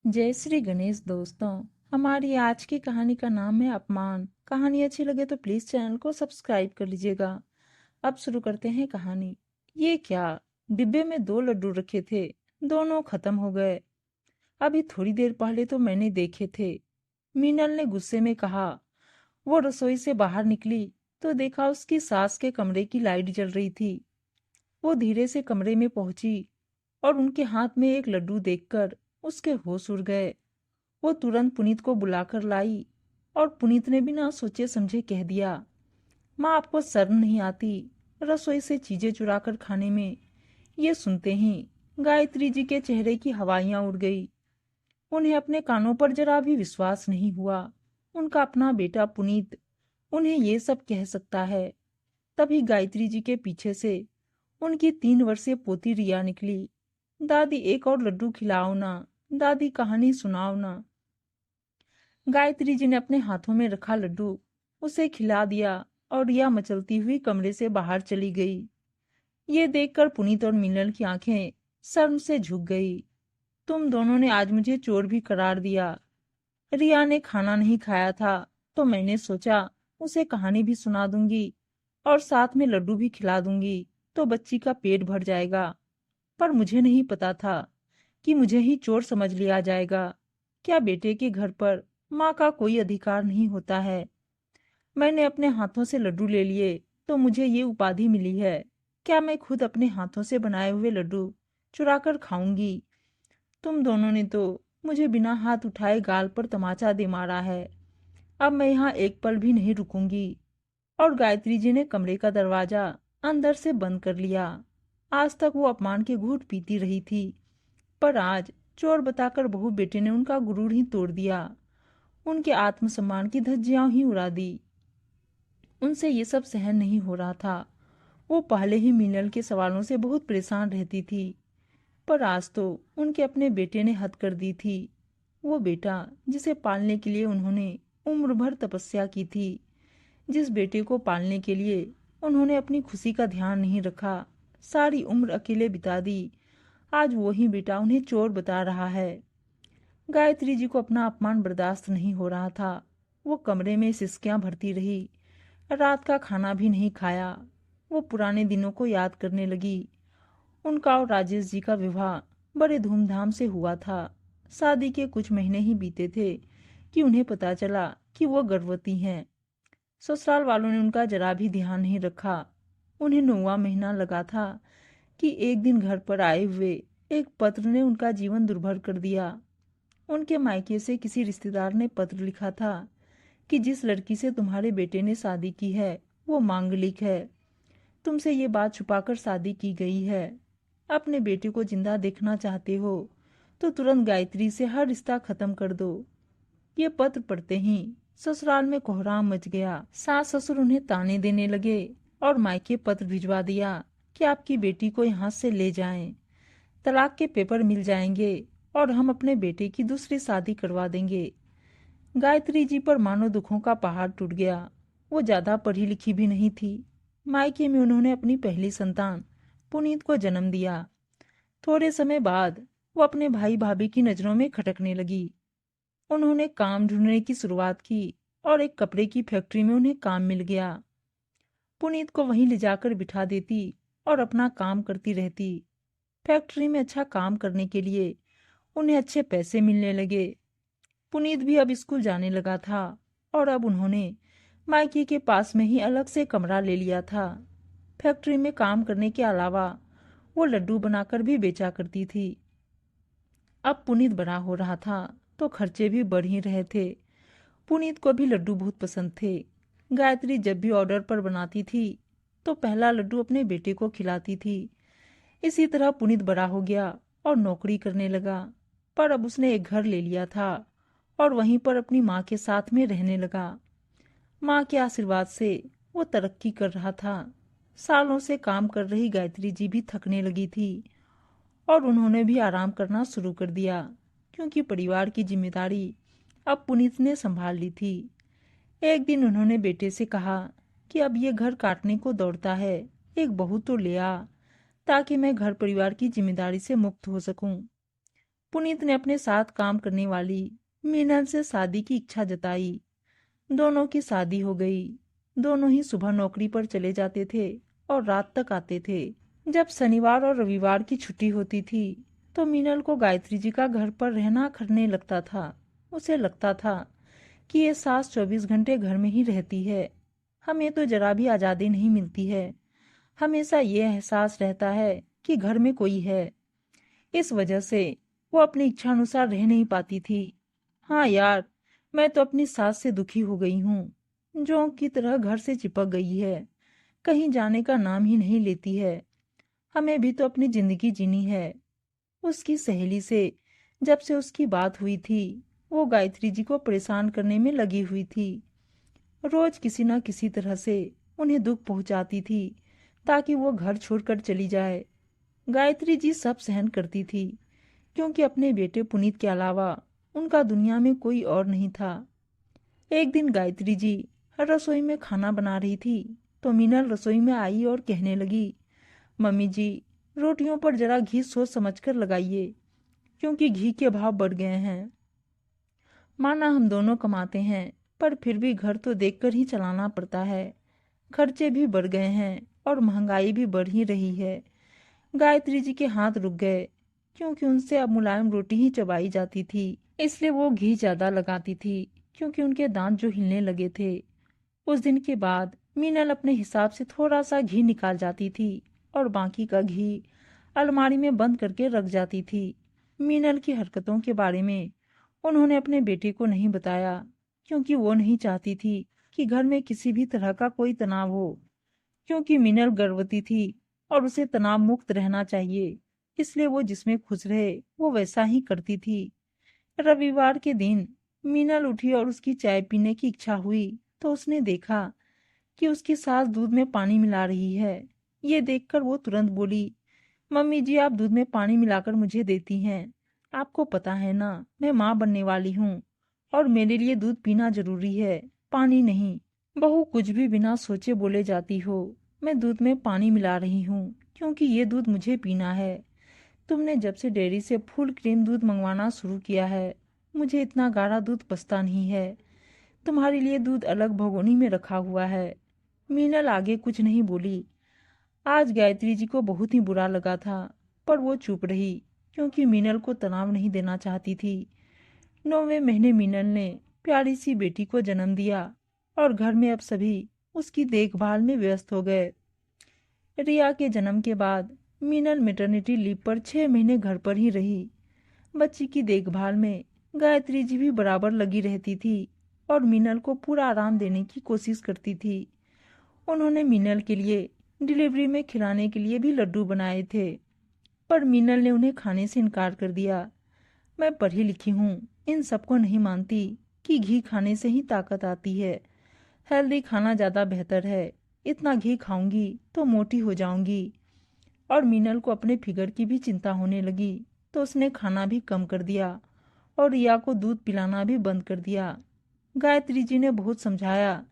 जय श्री गणेश दोस्तों। हमारी आज की कहानी का नाम है अपमान। कहानी अच्छी लगे तो प्लीज चैनल को सब्सक्राइब कर लीजिएगा। अब शुरू करते हैं कहानी। ये क्या, डिब्बे में दो लड्डू रखे थे, दोनों खत्म हो गए। अभी थोड़ी देर पहले तो मैंने देखे थे। मीनल ने गुस्से में कहा। वो रसोई से बाहर निकली तो देखा उसकी सास के कमरे की लाइट जल रही थी। वो धीरे से कमरे में पहुंची और उनके हाथ में एक लड्डू देखकर उसके होश उड़ गए। वो तुरंत पुनीत को बुलाकर लाई और पुनीत ने बिना सोचे समझे कह दिया, माँ आपको शर्म नहीं आती रसोई से चीजें चुराकर खाने में। ये सुनते ही गायत्री जी के चेहरे की हवाइयां उड़ गई। उन्हें अपने कानों पर जरा भी विश्वास नहीं हुआ। उनका अपना बेटा पुनीत उन्हें ये सब कह सकता है। तभी गायत्री जी के पीछे से उनकी 3 वर्षीय पोती रिया निकली। दादी एक और लड्डू खिलाओ ना, दादी कहानी सुनाओ ना। गायत्री जी ने अपने हाथों में रखा लड्डू उसे खिला दिया और रिया मचलती हुई कमरे से बाहर चली गई। ये देखकर पुनीत और मिनल की आंखें शर्म से झुक गई। तुम दोनों ने आज मुझे चोर भी करार दिया। रिया ने खाना नहीं खाया था तो मैंने सोचा उसे कहानी भी सुना दूंगी और साथ में लड्डू भी खिला दूंगी तो बच्ची का पेट भर जाएगा। पर मुझे नहीं पता था कि मुझे ही चोर समझ लिया जाएगा। क्या बेटे के घर पर माँ का कोई अधिकार नहीं होता है? मैंने अपने हाथों से लड्डू ले लिए तो मुझे ये उपाधि मिली है। क्या मैं खुद अपने हाथों से बनाए हुए लड्डू चुरा कर खाऊंगी? तुम दोनों ने तो मुझे बिना हाथ उठाए गाल पर तमाचा दे मारा है। अब मैं यहाँ एक पल भी नहीं रुकूंगी। और गायत्री जी ने कमरे का दरवाजा अंदर से बंद कर लिया। आज तक वो अपमान के घूंट पीती रही थी, पर आज चोर बताकर बहू बेटे ने उनका गुरूर ही तोड़ दिया। उनके आत्मसम्मान की धज्जियां ही उड़ा दी। उनसे ये सब सहन नहीं हो रहा था। वो पहले ही मीनल के सवालों से बहुत परेशान रहती थी, पर आज तो उनके अपने बेटे ने हद कर दी थी। वो बेटा जिसे पालने के लिए उन्होंने उम्र भर तपस्या की थी, जिस बेटे को पालने के लिए उन्होंने अपनी खुशी का ध्यान नहीं रखा, सारी उम्र अकेले बिता दी, आज वो ही बेटा उन्हें चोर बता रहा है। गायत्री जी को अपना अपमान बर्दाश्त नहीं हो रहा था। वो कमरे में सिसकियां भरती रही। रात का खाना भी नहीं खाया। वो पुराने दिनों को याद करने लगी। उनका और राजेश जी का विवाह बड़े धूमधाम से हुआ था। शादी के कुछ महीने ही बीते थे कि उन्हें पता चला कि वो गर्भवती हैं। ससुराल वालों ने उनका जरा भी ध्यान नहीं रखा। उन्हें 9वां महीना लगा था कि एक दिन घर पर आए हुए एक पत्र ने उनका जीवन दुर्भर कर दिया। उनके मायके से किसी रिश्तेदार ने पत्र लिखा था कि जिस लड़की से तुम्हारे बेटे ने शादी की है वो मांगलिक है। तुमसे ये बात छुपाकर शादी की गई है। अपने बेटे को जिंदा देखना चाहते हो तो तुरंत गायत्री से हर रिश्ता खत्म कर दो। ये पत्र पढ़ते ही ससुराल में कोहराम मच गया। सास ससुर उन्हें ताने देने लगे और मायके पत्र भिजवा दिया कि आपकी बेटी को यहाँ से ले जाएं। तलाक के पेपर मिल जाएंगे और हम अपने बेटे की दूसरी शादी करवा देंगे। गायत्री जी पर मानो दुखों का पहाड़ टूट गया। वो ज्यादा पढ़ी लिखी भी नहीं थी। मायके में उन्होंने अपनी पहली संतान पुनीत को जन्म दिया। थोड़े समय बाद वो अपने भाई भाभी की नजरों में खटकने लगी। उन्होंने काम ढूंढने की शुरुआत की और एक कपड़े की फैक्ट्री में उन्हें काम मिल गया। पुनीत को वहीं ले जाकर बिठा देती और अपना काम करती रहती। फैक्ट्री में अच्छा काम करने के लिए उन्हें अच्छे पैसे मिलने लगे। पुनीत भी अब स्कूल जाने लगा था और अब उन्होंने मायके के पास में ही अलग से कमरा ले लिया था। फैक्ट्री में काम करने के अलावा वो लड्डू बनाकर भी बेचा करती थी। अब पुनीत बड़ा हो रहा था तो खर्चे भी बढ़ ही रहे थे। पुनीत को भी लड्डू बहुत पसंद थे। गायत्री जब भी ऑर्डर पर बनाती थी तो पहला लड्डू अपने बेटे को खिलाती थी। इसी तरह पुनीत बड़ा हो गया और नौकरी करने लगा। पर अब उसने एक घर ले लिया था और वहीं पर अपनी माँ के साथ में रहने लगा। माँ के आशीर्वाद से वो तरक्की कर रहा था। सालों से काम कर रही गायत्री जी भी थकने लगी थी और उन्होंने भी आराम करना शुरू कर दिया, क्योंकि परिवार की जिम्मेदारी अब पुनीत ने संभाल ली थी। एक दिन उन्होंने बेटे से कहा कि अब ये घर काटने को दौड़ता है, एक बहू तो ले आ ताकि मैं घर परिवार की जिम्मेदारी से मुक्त हो सकूं। पुनीत ने अपने साथ काम करने वाली मीनल से शादी की इच्छा जताई। दोनों की शादी हो गई। दोनों ही सुबह नौकरी पर चले जाते थे और रात तक आते थे। जब शनिवार और रविवार की छुट्टी होती थी तो मीनल को गायत्री जी का घर पर रहना खरने लगता था। उसे लगता था कि ये सास 24 घंटे घर में ही रहती है। हमें तो जरा भी आज़ादी नहीं मिलती है। हमेशा ये एहसास रहता है कि घर में कोई है। इस वजह से वो अपनी इच्छा अनुसार रह नहीं पाती थी। हाँ यार, मैं तो अपनी सास से दुखी हो गई हूँ। जोंक की तरह घर से चिपक गई है, कहीं जाने का नाम ही नहीं लेती है। हमें भी तो अपनी जिंदगी जीनी है। उसकी सहेली से जब से उसकी बात हुई थी, वो गायत्री जी को परेशान करने में लगी हुई थी। रोज किसी न किसी तरह से उन्हें दुख पहुंचाती थी ताकि वो घर छोड़कर चली जाए। गायत्री जी सब सहन करती थी क्योंकि अपने बेटे पुनीत के अलावा उनका दुनिया में कोई और नहीं था। एक दिन गायत्री जी रसोई में खाना बना रही थी तो मीनल रसोई में आई और कहने लगी, मम्मी जी, रोटियों पर जरा घी सोच समझकर लगाइए क्योंकि घी के भाव बढ़ गए हैं। माना हम दोनों कमाते हैं पर फिर भी घर तो देखकर ही चलाना पड़ता है। खर्चे भी बढ़ गए हैं और महंगाई भी बढ़ ही रही है। गायत्री जी के हाथ रुक गए क्योंकि उनसे अब मुलायम रोटी ही चबाई जाती थी, इसलिए वो घी ज्यादा लगाती थी क्योंकि उनके दांत जो हिलने लगे थे। उस दिन के बाद मीनल अपने हिसाब से थोड़ा सा घी निकाल जाती थी और बाकी का घी अलमारी में बंद करके रख जाती थी। मीनल की हरकतों के बारे में उन्होंने अपने बेटे को नहीं बताया क्योंकि वो नहीं चाहती थी कि घर में किसी भी तरह का कोई तनाव हो, क्योंकि मीनल गर्भवती थी और उसे तनाव मुक्त रहना चाहिए। इसलिए वो जिसमें खुश रहे वो वैसा ही करती थी। रविवार के दिन मीनल उठी और उसकी चाय पीने की इच्छा हुई तो उसने देखा कि उसकी सास दूध में पानी मिला रही है। ये देखकर वो तुरंत बोली, मम्मी जी, आप दूध में पानी मिलाकर मुझे देती हैं। आपको पता है ना, मैं माँ बनने वाली हूँ और मेरे लिए दूध पीना जरूरी है, पानी नहीं। बहू, कुछ भी बिना सोचे बोले जाती हो। मैं दूध में पानी मिला रही हूँ क्योंकि ये दूध मुझे पीना है। तुमने जब से डेयरी से फुल क्रीम दूध मंगवाना शुरू किया है, मुझे इतना गाढ़ा दूध पसंद नहीं है। तुम्हारे लिए दूध अलग भगोनी में रखा हुआ है। मीनल आगे कुछ नहीं बोली। आज गायत्री जी को बहुत ही बुरा लगा था पर वो चुप रही क्योंकि मीनल को तनाव नहीं देना चाहती थी। 9वें महीने मीनल ने प्यारी सी बेटी को जन्म दिया और घर में अब सभी उसकी देखभाल में व्यस्त हो गए। रिया के जन्म के बाद मीनल मैटरनिटी लीव पर 6 महीने घर पर ही रही। बच्ची की देखभाल में गायत्री जी भी बराबर लगी रहती थी और मीनल को पूरा आराम देने की कोशिश करती थी। उन्होंने मीनल के लिए डिलीवरी में खिलाने के लिए भी लड्डू बनाए थे पर मीनल ने उन्हें खाने से इनकार कर दिया। मैं पढ़ी लिखी हूँ, इन सबको नहीं मानती कि घी खाने से ही ताकत आती है। हेल्दी खाना ज़्यादा बेहतर है। इतना घी खाऊंगी तो मोटी हो जाऊंगी। और मीनल को अपने फिगर की भी चिंता होने लगी तो उसने खाना भी कम कर दिया और रिया को दूध पिलाना भी बंद कर दिया। गायत्री जी ने बहुत समझाया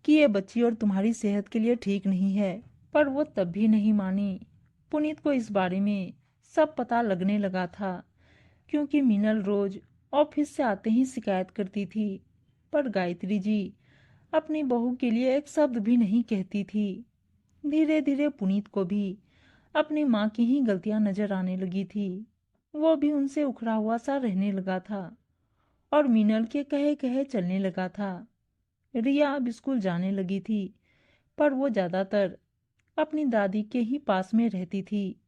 कि ये बच्ची और तुम्हारी सेहत के लिए ठीक नहीं है पर वो तब भी नहीं मानी। पुनीत को इस बारे में सब पता लगने लगा था क्योंकि मीनल रोज ऑफिस से आते ही शिकायत करती थी पर गायत्री जी अपनी बहू के लिए एक शब्द भी नहीं कहती थी। धीरे धीरे पुनीत को भी अपनी माँ की ही गलतियां नजर आने लगी थी। वो भी उनसे उखड़ा हुआ सा रहने लगा था और मीनल के कहे कहे चलने लगा था। रिया अब स्कूल जाने लगी थी पर वो ज्यादातर अपनी दादी के ही पास में रहती थी।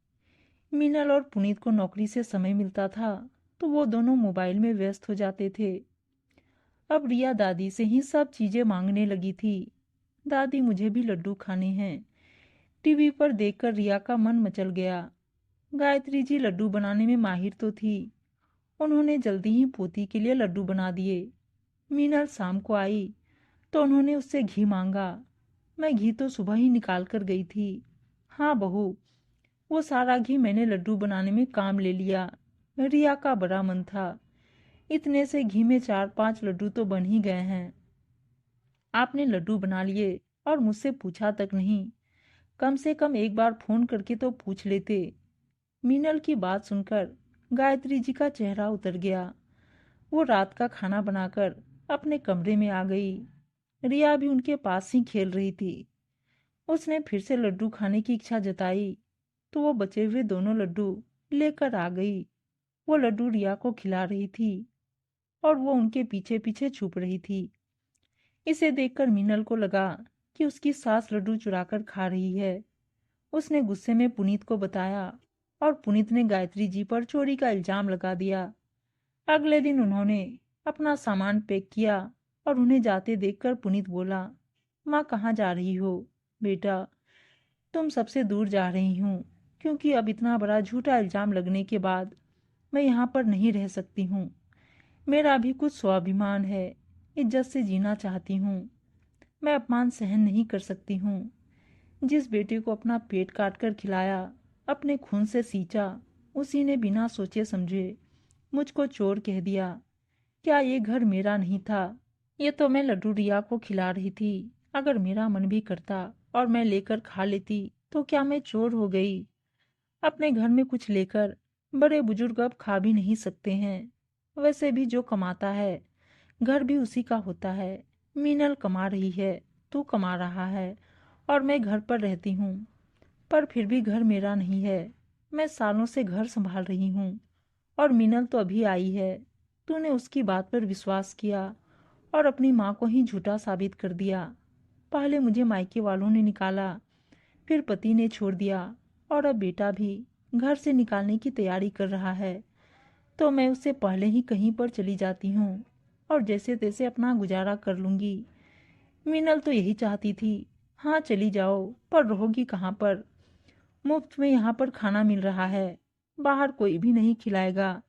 मीनल और पुनीत को नौकरी से समय मिलता था तो वो दोनों मोबाइल में व्यस्त हो जाते थे। अब रिया दादी से ही सब चीजें मांगने लगी थी। दादी, मुझे भी लड्डू खाने हैं। टीवी पर देखकर रिया का मन मचल गया। गायत्री जी लड्डू बनाने में माहिर तो थी। उन्होंने जल्दी ही पोती के लिए लड्डू बना दिए। मीनल शाम को आई तो उन्होंने उससे घी मांगा। मैं घी तो सुबह ही निकाल कर गई थी। हाँ बहू, वो सारा घी मैंने लड्डू बनाने में काम ले लिया। रिया का बड़ा मन था। इतने से घी में 4-5 लड्डू तो बन ही गए हैं। आपने लड्डू बना लिए और मुझसे पूछा तक नहीं। कम से कम एक बार फोन करके तो पूछ लेते। मीनल की बात सुनकर गायत्री जी का चेहरा उतर गया। वो रात का खाना बनाकर अपने कमरे में आ गई। रिया भी उनके पास ही खेल रही थी। उसने फिर से लड्डू खाने की इच्छा जताई तो वो बचे हुए दोनों लड्डू लेकर आ गई। वो लड्डू रिया को खिला रही थी और वो उनके पीछे पीछे छुप रही थी। इसे देखकर मीनल को लगा कि उसकी सास लड्डू चुराकर खा रही है। उसने गुस्से में पुनीत को बताया और पुनीत ने गायत्री जी पर चोरी का इल्जाम लगा दिया। अगले दिन उन्होंने अपना सामान पैक किया और उन्हें जाते देखकर पुनीत बोला, माँ कहाँ जा रही हो? बेटा, तुम सबसे दूर जा रही हूँ, क्योंकि अब इतना बड़ा झूठा इल्जाम लगने के बाद मैं यहाँ पर नहीं रह सकती हूँ। मेरा भी कुछ स्वाभिमान है, इज्जत से जीना चाहती हूँ। मैं अपमान सहन नहीं कर सकती हूँ। जिस बेटे को अपना पेट काट कर खिलाया, अपने खून से सींचा, उसी ने बिना सोचे समझे मुझको चोर कह दिया। क्या ये घर मेरा नहीं था? ये तो मैं लड्डू रिया को खिला रही थी। अगर मेरा मन भी करता और मैं लेकर खा लेती तो क्या मैं चोर हो गई? अपने घर में कुछ लेकर बड़े बुजुर्ग अब खा भी नहीं सकते हैं। वैसे भी जो कमाता है घर भी उसी का होता है। मीनल कमा रही है, तू कमा रहा है और मैं घर पर रहती हूँ, पर फिर भी घर मेरा नहीं है। मैं सालों से घर संभाल रही हूँ और मीनल तो अभी आई है। तूने उसकी बात पर विश्वास किया और अपनी माँ को ही झूठा साबित कर दिया। पहले मुझे मायके वालों ने निकाला, फिर पति ने छोड़ दिया और अब बेटा भी घर से निकालने की तैयारी कर रहा है। तो मैं उससे पहले ही कहीं पर चली जाती हूँ और जैसे तैसे अपना गुजारा कर लूंगी। मीनल तो यही चाहती थी। हाँ चली जाओ, पर रहोगी कहाँ पर? मुफ्त में यहाँ पर खाना मिल रहा है, बाहर कोई भी नहीं खिलाएगा।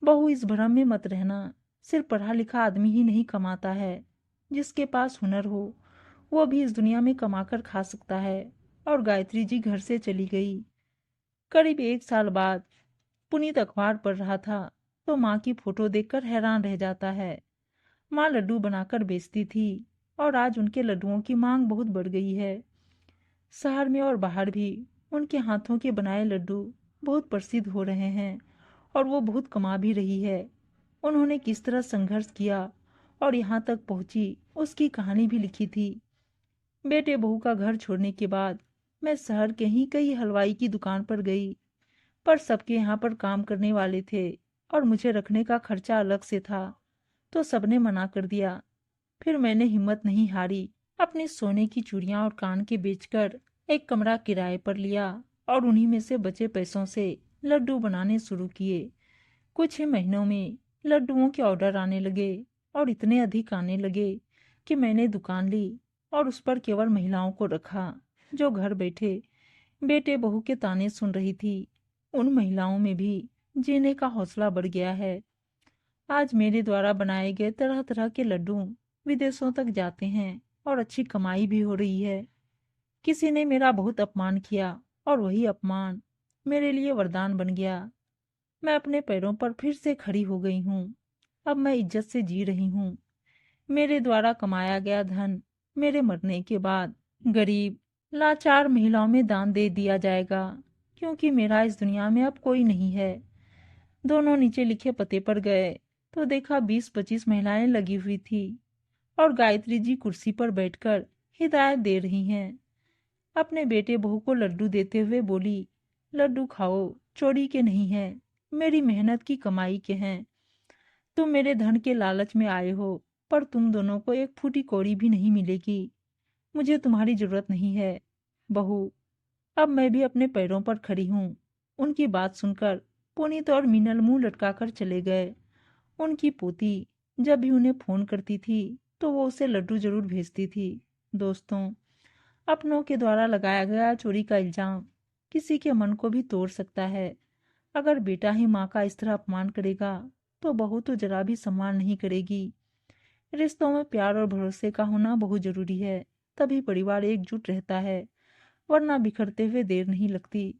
बहू, इस भ्रम में मत रहना। सिर्फ पढ़ा लिखा आदमी ही नहीं कमाता है। जिसके पास हुनर हो वो भी इस दुनिया में कमाकर खा सकता है। और गायत्री जी घर से चली गई। करीब 1 साल बाद पुनीत अखबार पढ़ रहा था तो माँ की फोटो देखकर हैरान रह जाता है। माँ लड्डू बनाकर बेचती थी और आज उनके लड्डुओं की मांग बहुत बढ़ गई है। शहर में और बाहर भी उनके हाथों के बनाए लड्डू बहुत प्रसिद्ध हो रहे हैं और वो बहुत कमा भी रही है। उन्होंने किस तरह संघर्ष किया और यहाँ तक पहुंची, उसकी कहानी भी लिखी थी। बेटे बहू का घर छोड़ने के बाद मैं शहर के ही कई हलवाई की दुकान पर गई, पर सबके यहाँ पर काम करने वाले थे और मुझे रखने का खर्चा अलग से था, तो सबने मना कर दिया। फिर मैंने हिम्मत नहीं हारी, अपने सोने की चूड़ियां और कान के बेचकर एक कमरा किराए पर लिया और उन्हीं में से बचे पैसों से लड्डू बनाने शुरू किए। कुछ ही महीनों में लड्डुओं के ऑर्डर आने लगे और इतने अधिक आने लगे कि मैंने दुकान ली और उस पर केवल महिलाओं को रखा जो घर बैठे बेटे बहू के ताने सुन रही थी। उन महिलाओं में भी जीने का हौसला बढ़ गया है। आज मेरे द्वारा बनाए गए तरह तरह के लड्डू विदेशों तक जाते हैं और अच्छी कमाई भी हो रही है। किसी ने मेरा बहुत अपमान किया और वही अपमान मेरे लिए वरदान बन गया। मैं अपने पैरों पर फिर से खड़ी हो गई हूँ। अब मैं इज्जत से जी रही हूँ। मेरे द्वारा कमाया गया धन मेरे मरने के बाद गरीब लाचार महिलाओं में दान दे दिया जाएगा, क्योंकि मेरा इस दुनिया में अब कोई नहीं है। दोनों नीचे लिखे पते पर गए तो देखा 20-25 महिलाएं लगी हुई थी और गायत्री जी कुर्सी पर बैठकर हिदायत दे रही हैं। अपने बेटे बहू को लड्डू देते हुए बोली, लड्डू खाओ, चोरी के नहीं हैं, मेरी मेहनत की कमाई के हैं। तुम मेरे धन के लालच में आए हो, पर तुम दोनों को एक फूटी कौड़ी भी नहीं मिलेगी। मुझे तुम्हारी जरूरत नहीं है। बहू, अब मैं भी अपने पैरों पर खड़ी हूँ। उनकी बात सुनकर पुनीत और मीनल मुंह लटकाकर चले गए। उनकी पोती जब भी उन्हें फोन करती थी तो वो उसे लड्डू जरूर भेजती थी। दोस्तों, अपनों के द्वारा लगाया गया चोरी का इल्जाम किसी के मन को भी तोड़ सकता है। अगर बेटा ही माँ का इस तरह अपमान करेगा तो बहू तो जरा भी सम्मान नहीं करेगी। रिश्तों में प्यार और भरोसे का होना बहुत जरूरी है, तभी परिवार एकजुट रहता है, वरना बिखरते हुए देर नहीं लगती।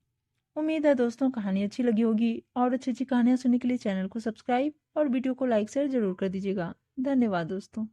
उम्मीद है दोस्तों कहानी अच्छी लगी होगी और अच्छी अच्छी कहानियां सुनने के लिए चैनल को सब्सक्राइब और वीडियो को लाइक शेयर जरूर कर दीजिएगा। धन्यवाद दोस्तों।